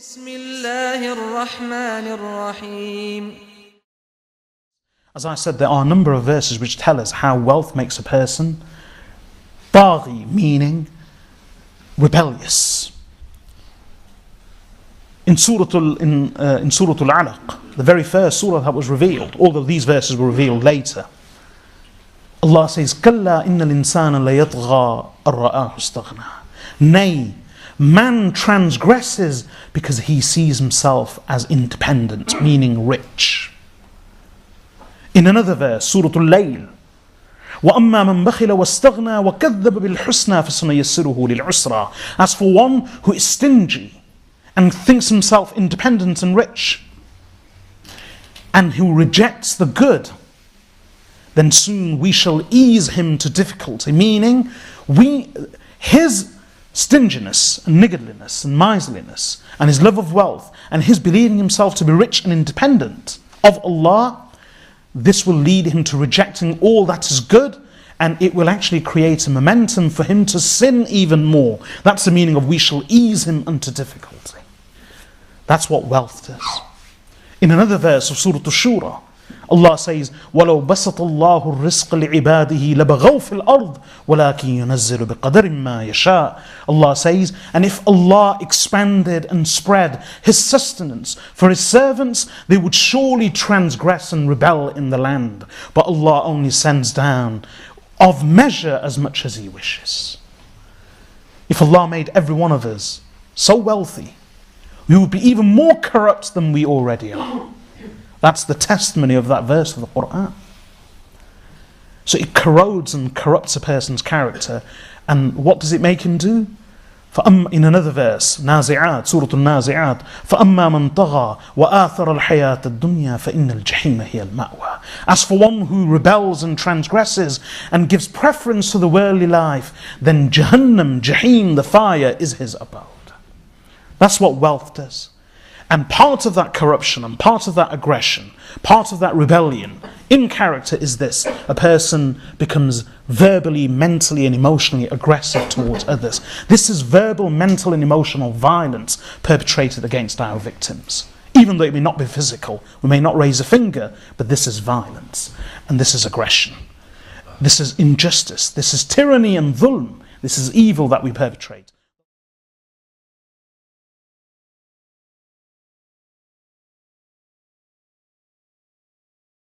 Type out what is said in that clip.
بسم الله الرحمن الرحيم. As I said, there are a number of verses which tell us how wealth makes a person baghi, meaning rebellious. In Surah Al-Alaq, the very first surah that was revealed, although these verses were revealed later, Allah says, كَلَّا إِنَّ الْإِنسَانَ لَيَطْغَى أَرْرَآهُ اسْتَغْنَى. Nay, man transgresses because he sees himself as independent, meaning rich. In another verse, Surah Al-Layl, وَأَمَّا مَنْ بَخِلَ وَاسْتَغْنَى وَكَذَّبَ بِالْحُسْنَى فَسَنُيَسِّرُهُ لِلْعُسْرَى. As for one who is stingy and thinks himself independent and rich, and who rejects the good, then soon we shall ease him to difficulty. Meaning, his stinginess and niggardliness and miserliness and his love of wealth and his believing himself to be rich and independent of Allah, this will lead him to rejecting all that is good, and it will actually create a momentum for him to sin even more. That's the meaning of we shall ease him unto difficulty. That's what wealth does. In another verse of Surah Ash-Shura, Allah says, وَلَوْ بَسَطَ اللَّهُ الرِّزْقَ لِعِبَادِهِ لَبَغَوْا فِي الْأَرْضِ وَلَكِنْ يُنَزِّلُ بِقَدَرٍ مَا يَشَاءُ. Allah says, and if Allah expanded and spread His sustenance for His servants, they would surely transgress and rebel in the land. But Allah only sends down of measure as much as He wishes. If Allah made every one of us so wealthy, we would be even more corrupt than we already are. That's the testimony of that verse of the Quran. So it corrodes and corrupts a person's character. And what does it make him do? In another verse, Nazi'at, Surah Al-Nazi'at, فَأَمَّا مَنْ طَغَى وَآثَرَ الْحَيَاةَ الدُّنْيَا فَإِنَّ الْجَحِيمَ هِيَ الْمَأْوَى. As for one who rebels and transgresses and gives preference to the worldly life, then Jahannam, Jahim, the fire, is his abode. That's what wealth does. And part of that corruption and part of that aggression, part of that rebellion in character is this: a person becomes verbally, mentally and emotionally aggressive towards others. This is verbal, mental and emotional violence perpetrated against our victims. Even though it may not be physical, we may not raise a finger, but this is violence and this is aggression. This is injustice, this is tyranny and dhulm, this is evil that we perpetrate.